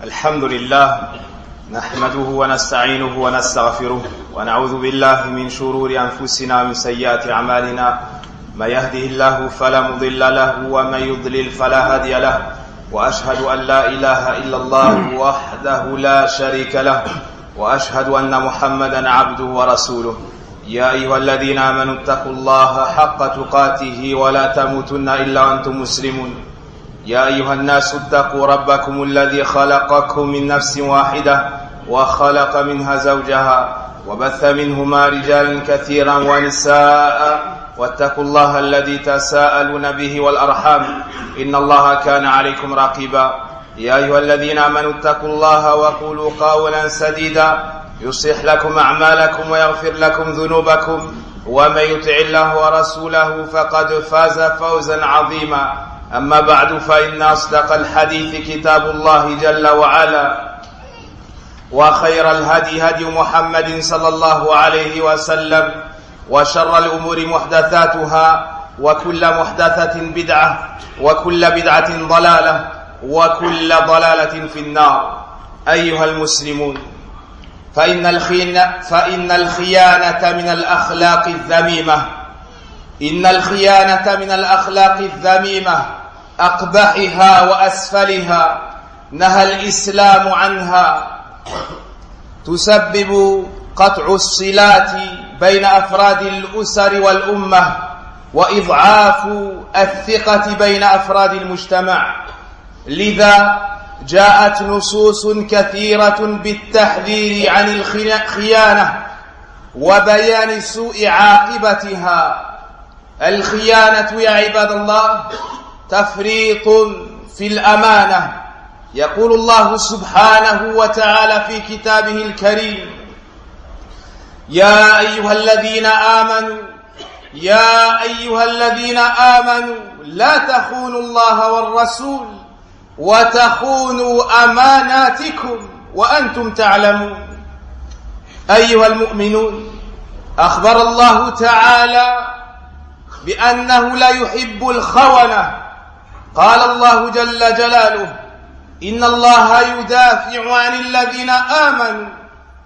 الحمد لله نحمده ونستعينه ونستغفره ونعوذ بالله من شرور أنفسنا ومن سيئات أعمالنا ما يهده الله فلا مضل له ومن يضلل فلا هادي له وأشهد أن لا إله إلا الله وحده لا شريك له وأشهد أن محمدا عبده ورسوله يا أيها الذين آمنوا اتقوا الله حق تقاته ولا تموتن إلا وأنتم مسلمون يا أيها الناس اتقوا ربكم الذي خلقكم من نفس واحدة وخلق منها زوجها وبث منهما رجالا كثيرا ونساء واتقوا الله الذي تساءلون به والأرحام إن الله كان عليكم رقيبا يا أيها الذين آمنوا اتقوا الله وقولوا قولا سديدا يصلح لكم أعمالكم ويغفر لكم ذنوبكم ومن يطع الله ورسوله فقد فاز فوزا عظيما أما بعد فإن أصدق الحديث كتاب الله جل وعلا وخير الهدي هدي محمد صلى الله عليه وسلم وشر الأمور محدثاتها وكل محدثة بدعة وكل بدعة ضلالة وكل ضلالة في النار. أيها المسلمون، فإن الخيانة من الأخلاق الذميمة إن الخيانة من الأخلاق الذميمة أقبحها وأسفلها نهى الإسلام عنها، تسبب قطع الصلات بين أفراد الأسر والأمة وإضعاف الثقة بين أفراد المجتمع. لذا جاءت نصوص كثيرة بالتحذير عن الخيانة وبيان سوء عاقبتها. الخيانة يا عباد الله تفريط في الأمانة. يقول الله سبحانه وتعالى في كتابه الكريم: يا أيها الذين آمنوا لا تخونوا الله والرسول وتخونوا أماناتكم وأنتم تعلمون. أيها المؤمنون، أخبر الله تعالى بأنه لا يحب الخونة. قال الله جل جلاله: إن الله يدافع عن الذين آمنوا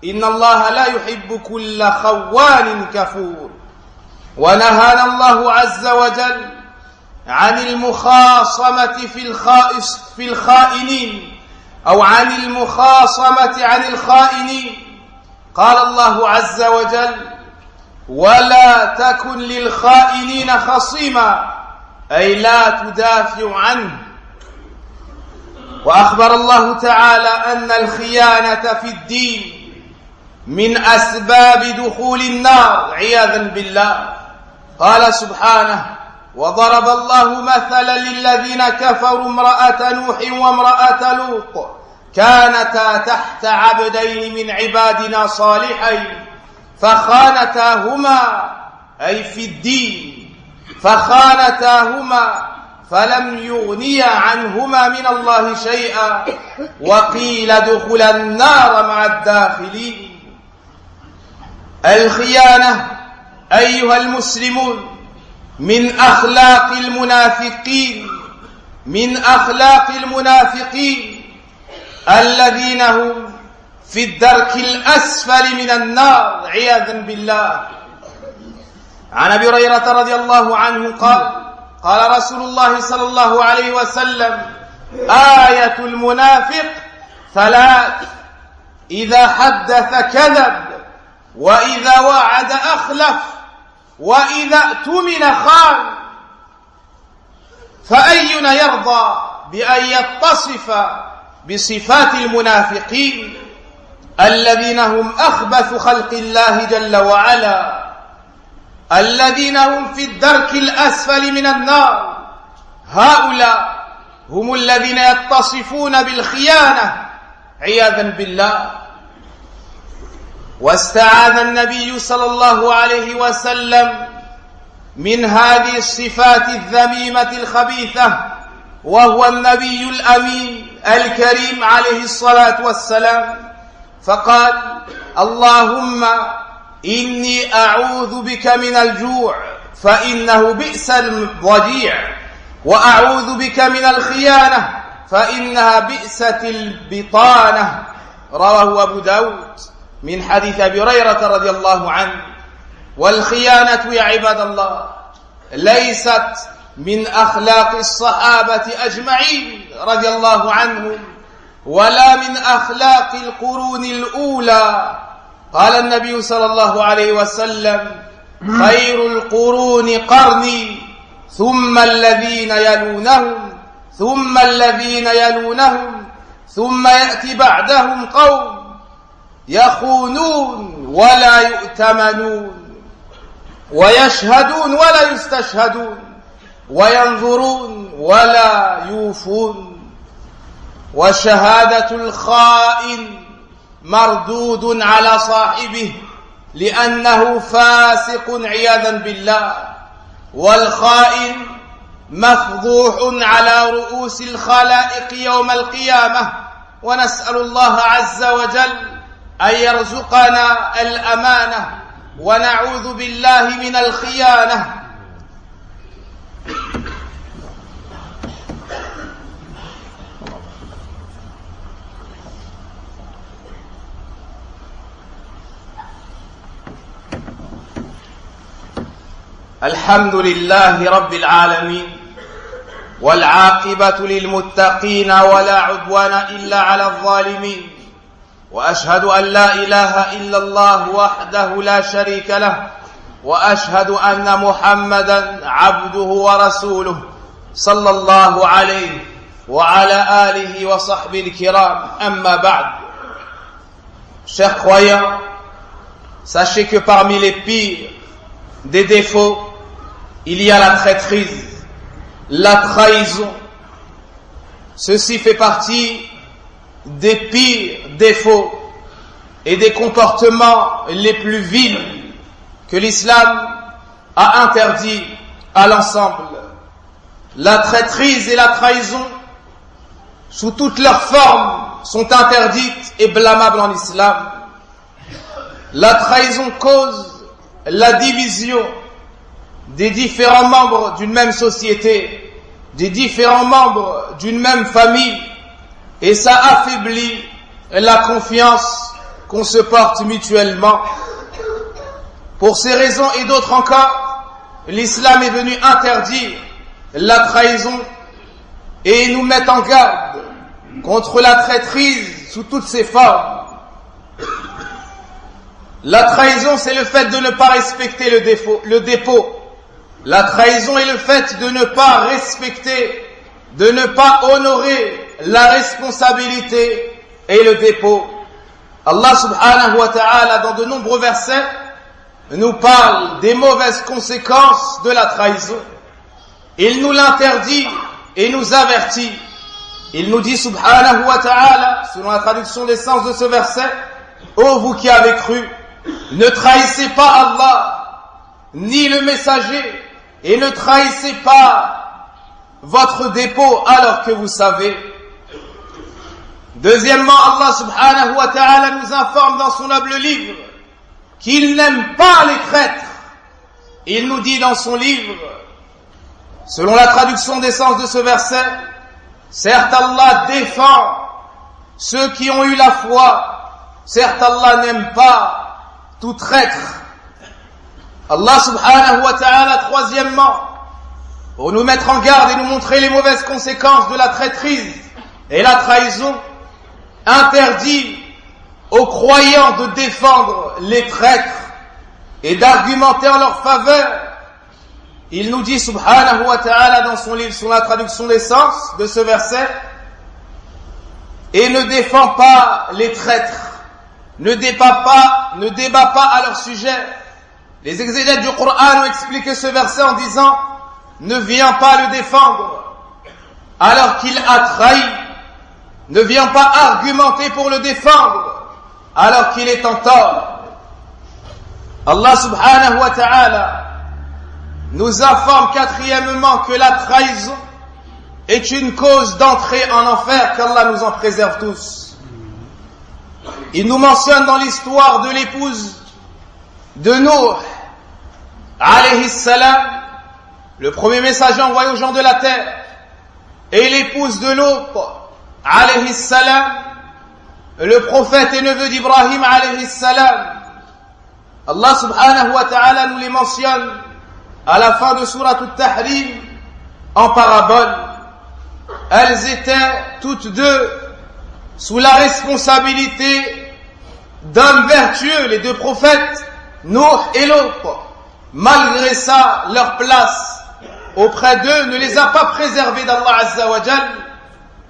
إن الله لا يحب كل خوان كفور. ونهانا الله عز وجل عن المخاصمة في الخائنين أو عن المخاصمة عن الخائنين. قال الله عز وجل: ولا تكن للخائنين خصيما، أي لا تدافع عنه. وأخبر الله تعالى أن الخيانة في الدين من أسباب دخول النار عياذا بالله. قال سبحانه: وضرب الله مثلا للذين كفروا امرأة نوح وامرأة لوط كانتا تحت عبدين من عبادنا صالحين فخانتاهما، أي في الدين، فخانتاهما فلم يغنيا عنهما من الله شيئا وقيل ادخلا النار مع الداخلين. الخيانة أيها المسلمون من أخلاق المنافقين الذين هم في الدرك الأسفل من النار عياذا بالله. عن أبي هريرة رضي الله عنه قال رسول الله صلى الله عليه وسلم: آية المنافق ثلاث: إذا حدث كذب، وإذا وعد أخلف، وإذا اؤتمن خان. فأينا يرضى بأن يتصف بصفات المنافقين الذين هم أخبث خلق الله جل وعلا، الذين هم في الدرك الأسفل من النار؟ هؤلاء هم الذين يتصفون بالخيانة عياذا بالله. واستعاذ النبي صلى الله عليه وسلم من هذه الصفات الذميمة الخبيثة، وهو النبي الأمين الكريم عليه الصلاة والسلام، فقال: اللهم إني أعوذ بك من الجوع فإنه بئس الضجيع، وأعوذ بك من الخيانة فإنها بئست البطانة رواه أبو داود من حديث أبي هريرة رضي الله عنه. والخيانة يا عباد الله ليست من أخلاق الصحابة أجمعين رضي الله عنهم ولا من أخلاق القرون الأولى. قال النبي صلى الله عليه وسلم: خير القرون قرني ثم الذين يلونهم ثم الذين يلونهم ثم يأتي بعدهم قوم يخونون ولا يؤتمنون ويشهدون ولا يستشهدون وينظرون ولا يوفون وشهادة الخائن مردود على صاحبه لأنه فاسق عياذا بالله، والخائن مفضوح على رؤوس الخلائق يوم القيامة. ونسأل الله عز وجل أن يرزقنا الأمانة ونعوذ بالله من الخيانة. الحمد لله رب العالمين والعاقبة للمتقين ولا عدوان إلا على الظالمين، وأشهد أن لا إله إلا الله وحده لا شريك له، وأشهد أن محمدا عبده ورسوله صلى الله عليه وعلى آله وصحبه الكرام. أما بعد. Chers croyants, sachez que parmi les pires des défauts, il y a la traîtrise, la trahison. Ceci fait partie des pires défauts et des comportements les plus vils que l'islam a interdits à l'ensemble. La traîtrise et la trahison, sous toutes leurs formes, sont interdites et blâmables en islam. La trahison cause la division des différents membres d'une même société, des différents membres d'une même famille, et ça affaiblit la confiance qu'on se porte mutuellement. Pour ces raisons et d'autres encore, l'islam est venu interdire la trahison et nous mettre en garde contre la traîtrise sous toutes ses formes. La trahison, c'est le fait de ne pas respecter le dépôt. La trahison est le fait de ne pas respecter, de ne pas honorer la responsabilité et le dépôt. Allah subhanahu wa ta'ala, dans de nombreux versets, nous parle des mauvaises conséquences de la trahison. Il nous l'interdit et nous avertit. Il nous dit subhanahu wa ta'ala, selon la traduction des sens de ce verset: ô vous qui avez cru, ne trahissez pas Allah, ni le messager, et ne trahissez pas votre dépôt alors que vous savez. Deuxièmement, Allah subhanahu wa ta'ala nous informe dans son noble livre qu'il n'aime pas les traîtres. Il nous dit dans son livre, selon la traduction des sens de ce verset: certes Allah défend ceux qui ont eu la foi, certes Allah n'aime pas tout traître. Allah subhanahu wa ta'ala, troisièmement, pour nous mettre en garde et nous montrer les mauvaises conséquences de la traîtrise et la trahison, interdit aux croyants de défendre les traîtres et d'argumenter en leur faveur. Il nous dit subhanahu wa ta'ala dans son livre sur la traduction des sens de ce verset: et ne défend pas les traîtres, ne débat pas à leur sujet. Les exégètes du Coran ont expliqué ce verset en disant: ne viens pas le défendre alors qu'il a trahi, ne viens pas argumenter pour le défendre alors qu'il est en tort. Allah subhanahu wa ta'ala nous informe quatrièmement que la trahison est une cause d'entrée en enfer, qu'Allah nous en préserve tous. Il nous mentionne dans l'histoire de l'épouse de Nuh alayhi salam, le premier messager envoyé aux gens de la terre, et l'épouse de l'autre, alayhi salam, le prophète et neveu d'Ibrahim alayhi salam. Allah subhanahu wa ta'ala nous les mentionne à la fin de Sourate At-Tahrim en parabole. Elles étaient toutes deux sous la responsabilité d'hommes vertueux, les deux prophètes, Nuh et l'autre. Malgré ça, leur place auprès d'eux ne les a pas préservés d'Allah Azza wa Jal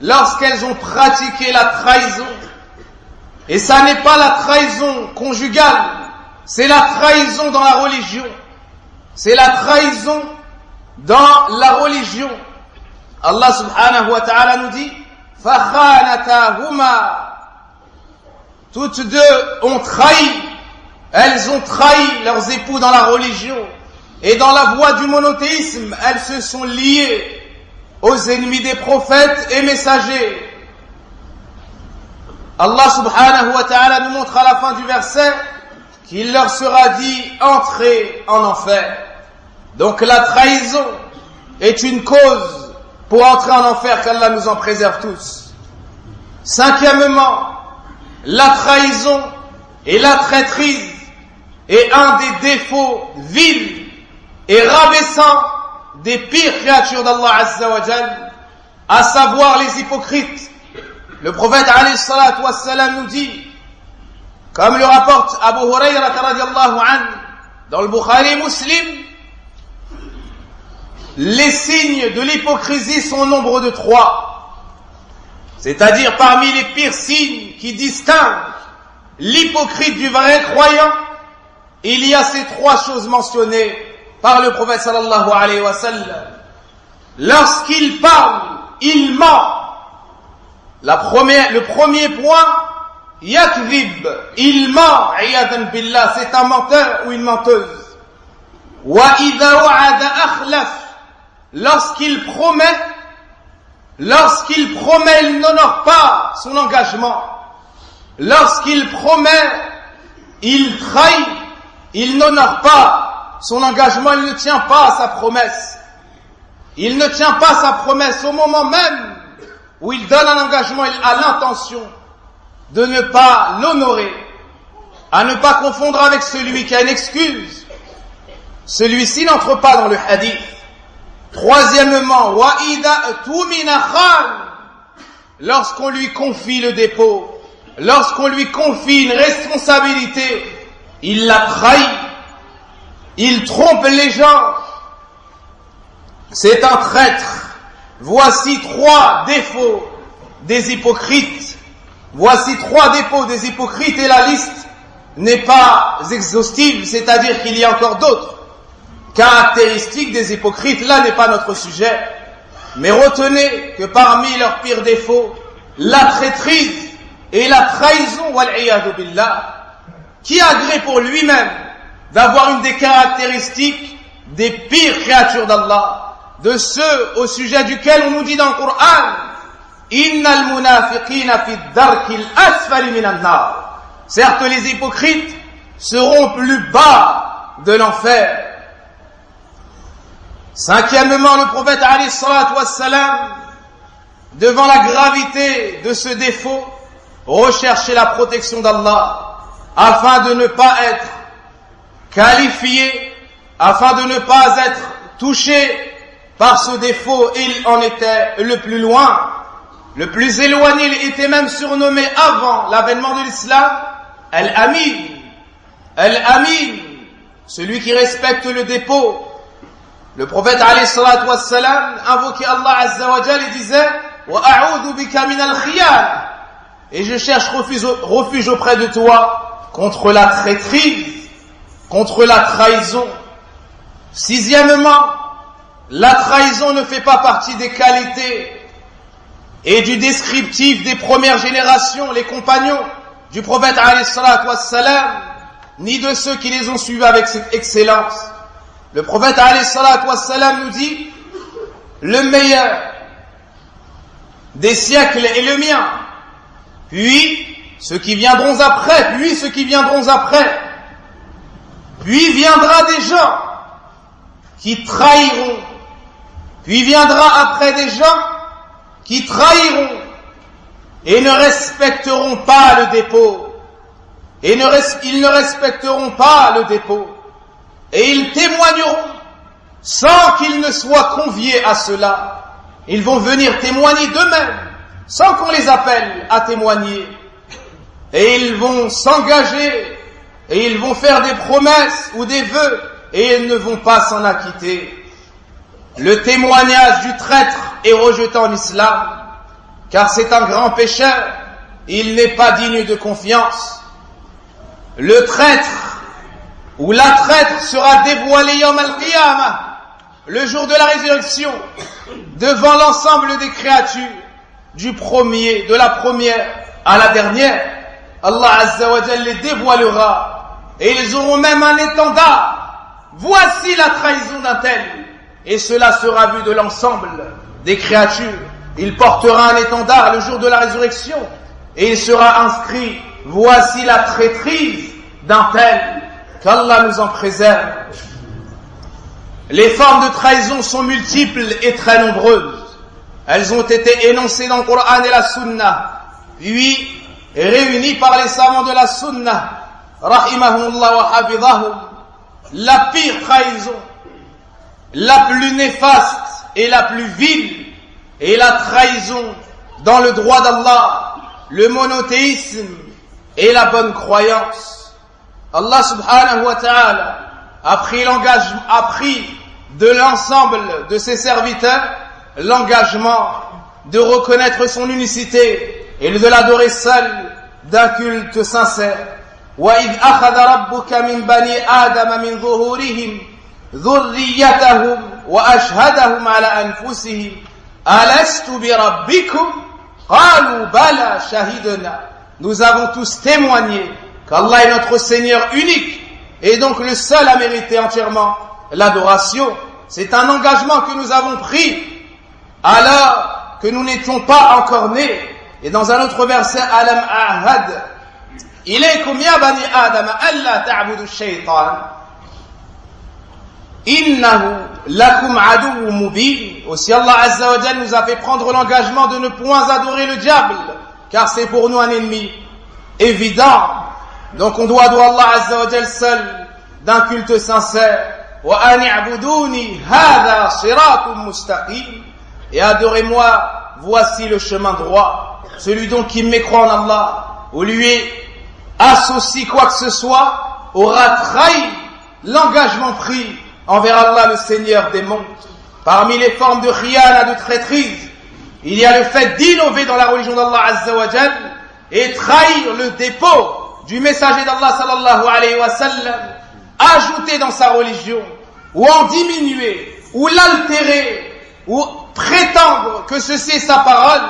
lorsqu'elles ont pratiqué la trahison. Et ça n'est pas la trahison conjugale, c'est la trahison dans la religion. C'est la trahison dans la religion. Allah subhanahu wa ta'ala nous dit فَخَانَتَاهُمَا. Toutes deux ont trahi. Elles ont trahi leurs époux dans la religion. Et dans la voie du monothéisme, elles se sont liées aux ennemis des prophètes et messagers. Allah subhanahu wa ta'ala nous montre à la fin du verset qu'il leur sera dit « Entrez en enfer ». Donc la trahison est une cause pour entrer en enfer, qu'Allah nous en préserve tous. Cinquièmement, la trahison et la traîtrise est un des défauts vils et rabaissants des pires créatures d'Allah Azza wa Jal, à savoir les hypocrites. Le prophète alayhi salatu wassalam nous dit, comme le rapporte Abu Hurayrata radiallahu anhu dans le Bukhari Muslim, les signes de l'hypocrisie sont au nombre de 3. C'est-à-dire parmi les pires signes qui distinguent l'hypocrite du vrai croyant, il y a ces 3 choses mentionnées par le prophète sallallahu alayhi wa sallam. Lorsqu'il parle, il ment. Le premier point, yakdhib, il ment, iyadan billah, c'est un menteur ou une menteuse. Wa idha wa'ada akhlaf, lorsqu'il promet, il n'honore pas son engagement. Lorsqu'il promet, il trahit, il n'honore pas son engagement, il ne tient pas à sa promesse. Il ne tient pas sa promesse au moment même où il donne un engagement, il a l'intention de ne pas l'honorer, à ne pas confondre avec celui qui a une excuse. Celui-ci n'entre pas dans le hadith. Troisièmement, wa'ida tumina khan, lorsqu'on lui confie le dépôt, lorsqu'on lui confie une responsabilité, il la trahit, il trompe les gens, c'est un traître. Voici 3 défauts des hypocrites. Voici 3 défauts des hypocrites et la liste n'est pas exhaustive, c'est-à-dire qu'il y a encore d'autres caractéristiques des hypocrites. Là n'est pas notre sujet. Mais retenez que parmi leurs pires défauts, la traîtrise et la trahison, wal-iyadu billah, qui a gré pour lui-même d'avoir une des caractéristiques des pires créatures d'Allah, de ceux au sujet duquel on nous dit dans le Coran, innal munafiqina fi darkil asfali minan nar. Certes, les hypocrites seront plus bas de l'enfer. Cinquièmement, le prophète alayhi salatu wassalam, devant la gravité de ce défaut, recherchait la protection d'Allah afin de ne pas être qualifié, afin de ne pas être touché par ce défaut. Il en était le plus loin, le plus éloigné. Il était même surnommé avant l'avènement de l'islam Al-Amin. Al-Amin, celui qui respecte le dépôt. Le prophète alayhi salatu wassalam invoquait Allah Azza wa Jal et disait wa a'udhu bika min al-khiyan, et je cherche refuge auprès de toi contre la traîtrise, contre la trahison. Sixièmement, la trahison ne fait pas partie des qualités et du descriptif des premières générations, les compagnons du prophète alayhi salatu wassalam, ni de ceux qui les ont suivis avec excellence. Le prophète alayhi salatu wassalam nous dit, le meilleur des siècles est le mien, puis ceux qui viendront après, puis ceux qui viendront après, puis viendra des gens qui trahiront, puis viendra après des gens qui trahiront, et ne respecteront pas le dépôt. Ils ne respecteront pas le dépôt. Et ils témoigneront sans qu'ils ne soient conviés à cela. Ils vont venir témoigner d'eux-mêmes, sans qu'on les appelle à témoigner. Et ils vont s'engager, et ils vont faire des promesses ou des vœux, et ils ne vont pas s'en acquitter. Le témoignage du traître est rejeté en islam, car c'est un grand pécheur, il n'est pas digne de confiance. Le traître ou la traître sera dévoilé Yawm al-Qiyamah, le jour de la résurrection, devant l'ensemble des créatures, de la première à la dernière. Allah Azza wa Jalla les dévoilera, et ils auront même un étendard. Voici la trahison d'un tel, et cela sera vu de l'ensemble des créatures. Il portera un étendard le jour de la résurrection, et il sera inscrit, voici la traîtrise d'un tel, qu'Allah nous en préserve. Les formes de trahison sont multiples et très nombreuses. Elles ont été énoncées dans le Coran et la Sunna, puis réunies par les savants de la Sunna, rahimahumullah wa hafidhahum. La pire trahison, la plus néfaste et la plus vile, est la trahison dans le droit d'Allah, le monothéisme et la bonne croyance. Allah subhanahu wa ta'ala a pris de l'ensemble de ses serviteurs l'engagement de reconnaître son unicité et de l'adorer seul d'un culte sincère. وَإِذْ أَخَذَ رَبُّكَ مِنْ بَنِي آدَمَ مِنْ ظُهُورِهِمْ ذُرِّيَّتَهُمْ وَأَشْهَدَهُمْ عَلَى أَنفُسِهِمْ أَلَسْتُ بِرَبِّكُمْ قَالُوا بَلَى شَهِدْنَا. Nous avons tous témoigné qu'Allah est notre Seigneur unique et donc le seul à mériter entièrement l'adoration. C'est un engagement que nous avons pris alors que nous n'étions pas encore nés. Et dans un autre verset, Alam ahad ilaykum ya bani Adam alla ta'budu ash-shaytan innahu lakum aduwwun mubin. Aussi Allah Azza wa Jalla nous a fait prendre l'engagement de ne point adorer le diable, car c'est pour nous un ennemi évident. Donc on doit adorer Allah Azza wa Jalla seul d'un culte sincère. Wa an i'buduni hadha siratun mustaqim. Et adorez-moi, voici le chemin droit. Celui donc qui mécroit en Allah ou lui associe quoi que ce soit aura trahi l'engagement pris envers Allah, le Seigneur des mondes. Parmi les formes de khiyana, de traîtrise, il y a le fait d'innover dans la religion d'Allah Azza wa Jal et trahir le dépôt du messager d'Allah sallallahu alayhi wa sallam, ajouter dans sa religion, ou en diminuer, ou l'altérer, ou prétendre que ceci est sa parole,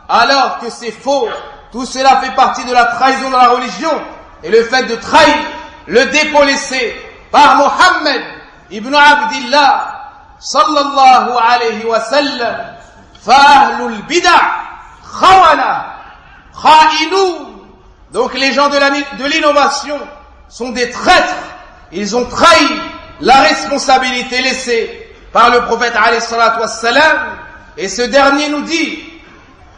alors que c'est faux. Tout cela fait partie de la trahison dans la religion, et le fait de trahir le dépôt laissé par Mohammed ibn Abdillah sallallahu alayhi wa sallam. Fa'ahlul bid'ah khawana kha'inun. Donc les gens de l'innovation sont des traîtres. Ils ont trahi la responsabilité laissée par le prophète alayhi salatu wassalam. Et ce dernier nous dit: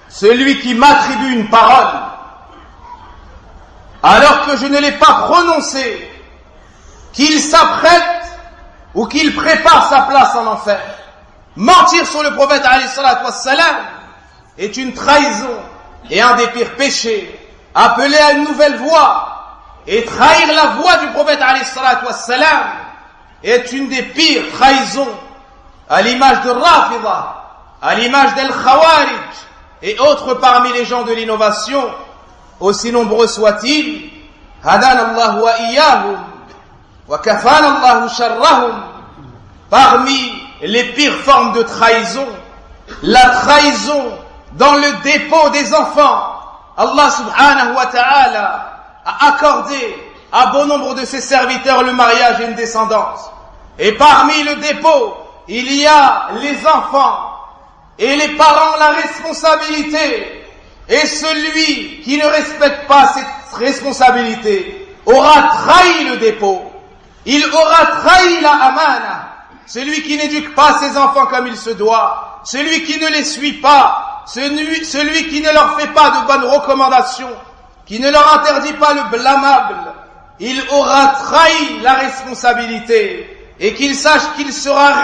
celui qui m'attribue une parole alors que je ne l'ai pas prononcée, qu'il s'apprête ou qu'il prépare sa place en enfer. Mentir sur le prophète alayhi salatu wassalam est une trahison et un des pires péchés. Appeler à une nouvelle voie et trahir la voie du prophète alayhi salatu wassalam est une des pires trahisons, à l'image de Rafida, à l'image d'El Khawarij et autres parmi les gens de l'innovation, aussi nombreux soient-ils. Hadana Allah wa iyahum wa kafana Allah sharrahum. Parmi les pires formes de trahison, la trahison dans le dépôt des enfants. Allah subhanahu wa ta'ala a accordé à bon nombre de ses serviteurs le mariage et une descendance. Et parmi le dépôt, il y a les enfants. Et les parents ont la responsabilité. Et celui qui ne respecte pas cette responsabilité aura trahi le dépôt. Il aura trahi la amana. Celui qui n'éduque pas ses enfants comme il se doit, celui qui ne les suit pas, celui qui ne leur fait pas de bonnes recommandations, qui ne leur interdit pas le blâmable, il aura trahi la responsabilité, et qu'il sache qu'il sera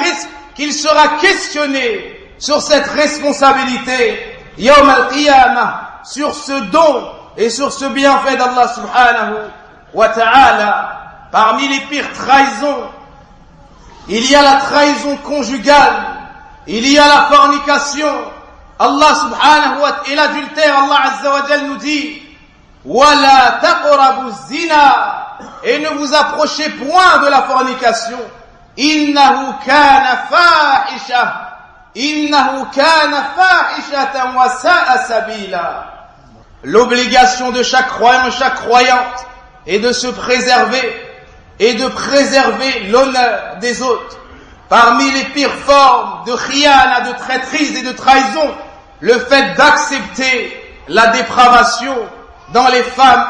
questionné sur cette responsabilité Yawm al-Qiyamah, sur ce don et sur ce bienfait d'Allah subhanahu wa ta'ala. Parmi les pires trahisons, il y a la trahison conjugale, il y a la fornication. Allah subhanahu wa ta'ala, et l'adultère, Allah azza wa jal nous dit وَلَا تَقْرَبُوا الزِّنَا, et ne vous approchez point de la fornication. إِنَّهُ كَانَ فَاحِشَةً وَسَاءَ سَبِيلًا. L'obligation de chaque croyant et chaque croyante est de se préserver et de préserver l'honneur des autres. Parmi les pires formes de khiyana, de traîtrise et de trahison, le fait d'accepter la dépravation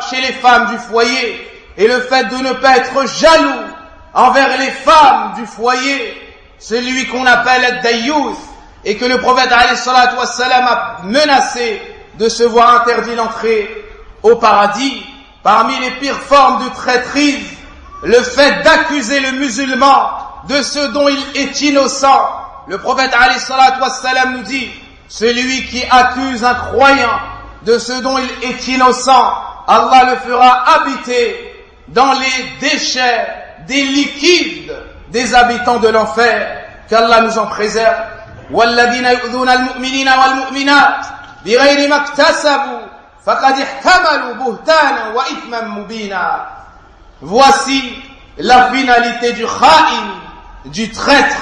chez les femmes du foyer, et le fait de ne pas être jaloux envers les femmes du foyer, celui qu'on appelle ad-dayyouth, et que le prophète alayhi salatu wassalam a menacé de se voir interdit l'entrée au paradis. Parmi les pires formes de traîtrise, le fait d'accuser le musulman de ce dont il est innocent. Le prophète alayhi salatu wassalam nous dit, celui qui accuse un croyant de ce dont il est innocent, Allah le fera habiter dans les déchets, des liquides des habitants de l'enfer. Qu'Allah nous en préserve. وَالَّذِينَ يُؤْذُونَ الْمُؤْمِنِينَ وَالْمُؤْمِنَاتِ بِغَيْرِ مَا اكْتَسَبُوا فَقَدِ احْتَمَلُوا بُهْتَانًا وَإِثْمًا مُبِينًا. Voici la finalité du kha'in, du traître.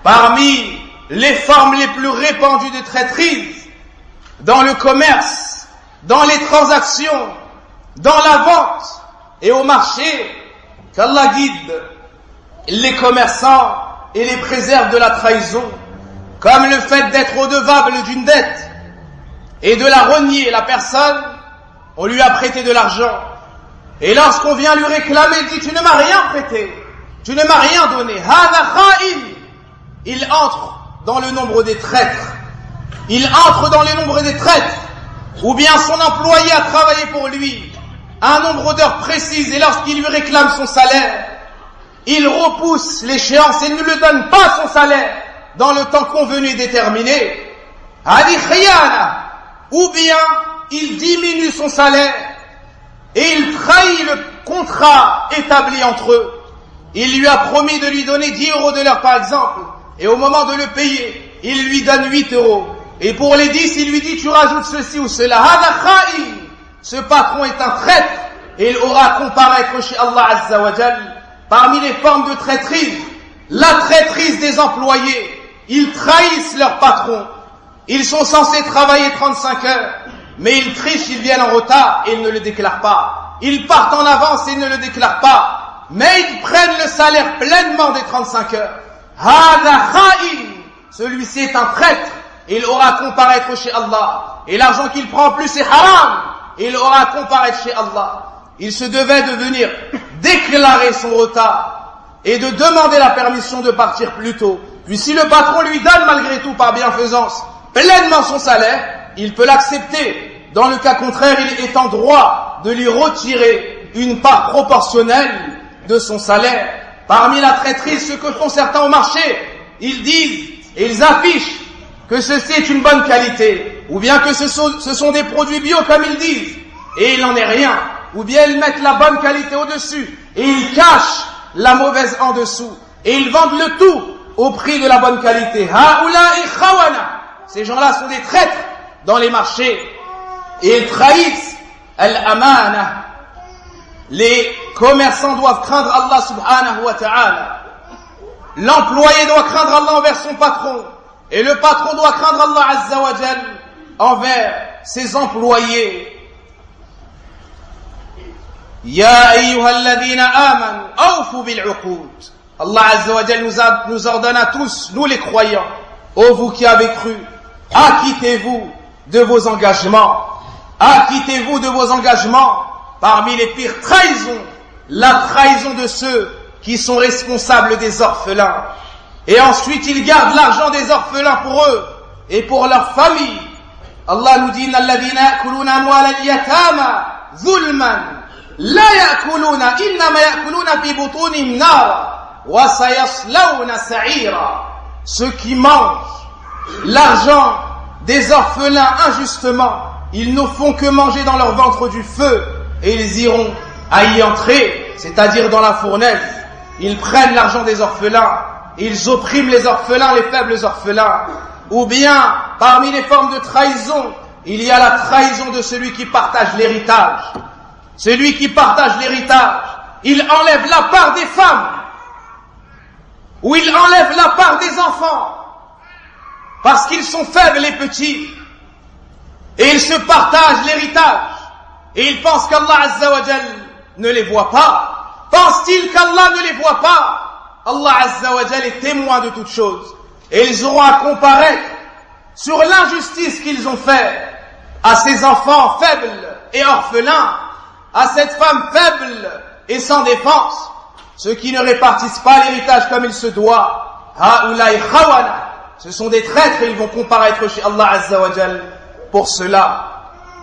Parmi les formes les plus répandues de traîtrise, dans le commerce, dans les transactions, dans la vente et au marché, qu'Allah guide les commerçants et les préserve de la trahison, comme le fait d'être redevable d'une dette et de la renier. La personne, on lui a prêté de l'argent, et lorsqu'on vient lui réclamer, il dit, tu ne m'as rien prêté, tu ne m'as rien donné. Hada kha'in. Il entre dans le nombre des traîtres. Il entre dans le nombre des traîtres. Ou bien son employé a travaillé pour lui un nombre d'heures précises, et lorsqu'il lui réclame son salaire, il repousse l'échéance et ne lui donne pas son salaire dans le temps convenu et déterminé. Hadi khiyana. Ou bien il diminue son salaire et il trahit le contrat établi entre eux. Il lui a promis de lui donner 10 € de l'heure par exemple, et au moment de le payer, il lui donne 8 €. Et pour les 10, il lui dit, tu rajoutes ceci ou cela. Hada kha'in. Ce patron est un traître, et il aura à comparaître chez Allah Azza wa Jal. Parmi les formes de traîtrise, la traîtrise des employés. Ils trahissent leur patron. Ils sont censés travailler 35 heures, mais ils trichent, ils viennent en retard et ils ne le déclarent pas. Ils partent en avance et ils ne le déclarent pas, mais ils prennent le salaire pleinement des 35 heures. Hada kha'in. Celui-ci est un traître, et il aura à comparaître chez Allah. Et l'argent qu'il prend en plus c'est haram, et il aura à comparaître chez Allah. Il se devait de venir déclarer son retard et de demander la permission de partir plus tôt. Puis si le patron lui donne malgré tout par bienfaisance pleinement son salaire, il peut l'accepter. Dans le cas contraire, il est en droit de lui retirer une part proportionnelle de son salaire. Parmi la traîtrise, ce que font certains au marché, ils disent et ils affichent que ceci est une bonne qualité, ou bien que ce sont des produits bio comme ils disent, et il n'en est rien. Ou bien ils mettent la bonne qualité au-dessus, et ils cachent la mauvaise en dessous, et ils vendent le tout au prix de la bonne qualité. Haoula'i khawana. Ces gens-là sont des traîtres dans les marchés, et ils trahissent al-amana. Les commerçants doivent craindre Allah subhanahu wa ta'ala. L'employé doit craindre Allah envers son patron, et le patron doit craindre Allah azza wa jal envers ses employés. Ya ayyuhalladhina amanu awfu bil'uqud. Allah azza wa jal nous ordonne à tous, nous les croyants, ô vous qui avez cru, acquittez-vous de vos engagements. Acquittez-vous de vos engagements. Parmi les pires trahisons, la trahison de ceux qui sont responsables des orphelins. Et ensuite, ils gardent l'argent des orphelins pour eux et pour leur famille. Allah nous dit: alladhina ya'kuluna amwala al-yatama zulman la ya'kuluna innama ya'kuluna fi butunihim nara wa sayaslawna sa'ira. Ceux qui mangent l'argent des orphelins injustement, ils ne font que manger dans leur ventre du feu et ils iront à y entrer, c'est-à-dire dans la fournaise. Ils prennent l'argent des orphelins, ils oppriment les orphelins, les faibles orphelins. Ou bien, parmi les formes de trahison, il y a la trahison de celui qui partage l'héritage. Celui qui partage l'héritage, il enlève la part des femmes, ou il enlève la part des enfants, parce qu'ils sont faibles et petits, et ils se partagent l'héritage, et ils pensent qu'Allah Azza wa Jal ne les voit pas. Pense-t-il qu'Allah ne les voit pas? Allah Azza wa Jal est témoin de toutes choses, et ils auront à comparaître sur l'injustice qu'ils ont faite à ces enfants faibles et orphelins, à cette femme faible et sans défense, ceux qui ne répartissent pas l'héritage comme il se doit. Haoulaï khawana, ce sont des traîtres et ils vont comparaître chez Allah Azza wa Jal pour cela.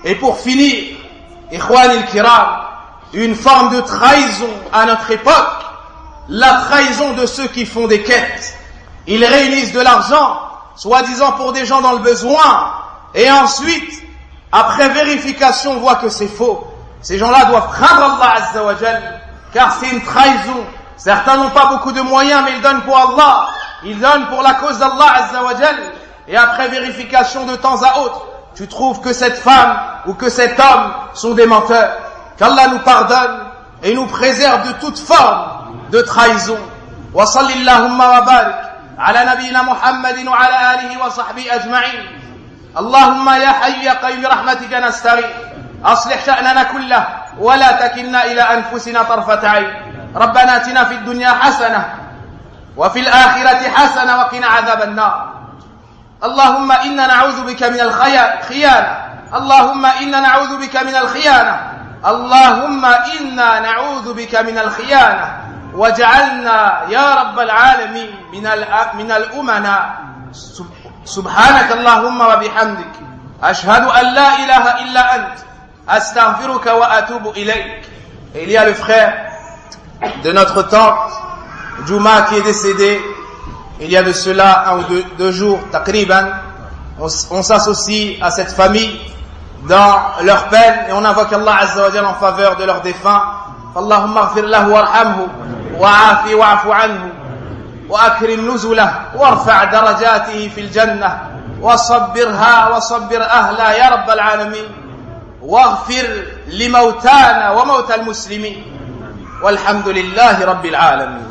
Et pour finir, Ikhwanil Kiram, une forme de trahison à notre époque, la trahison de ceux qui font des quêtes. Ils réunissent de l'argent, soi-disant pour des gens dans le besoin, et ensuite, après vérification, on voit que c'est faux. Ces gens-là doivent craindre Allah Azza wa Jal, car c'est une trahison. Certains n'ont pas beaucoup de moyens, mais ils donnent pour Allah, ils donnent pour la cause d'Allah Azza wa Jal, et après vérification de temps à autre, tu trouves que cette femme ou que cet homme sont des menteurs. Qu'Allah nous pardonne et nous préserve de toute forme de trahison. Wa sallillahumma wa barik ala nabiyyina Muhammadin wa ala alihi wa sahbihi ajma'in. Allahumma ya hayyu ya qayyum rahmatika nastaghiith. أصلح شأننا كله ولا تكلنا إلى أنفسنا طرفة عين. ربنا آتنا في الدنيا حسنة وفي الآخرة حسنة وقنا عذاب النار. اللهم إنا نعوذ بك من الخيانة. اللهم إنا نعوذ بك من الخيانة. اللهم إنا نعوذ بك من الخيانة واجعلنا يا رب العالمين من الأمناء. سبحانك اللهم وبحمدك أشهد أن لا إله إلا أنت أستغفرك وأتوب إليك. Et il y a le frère de notre tante Juma qui est décédé il y a de cela 1 ou 2 jours taqriban. On s'associe à cette famille dans leur peine et on invoque Allah Azza wa Jalla en faveur de leurs défunts. Allahumma ighfir lahu warhamhu wa'afi wa'fu anhu wa akrim nuzulahu warfa' darajatihi fil jannah وصبرها وصبر أهلها يا رب العالمين واغفر لموتانا وموتى المسلمين والحمد لله رب العالمين.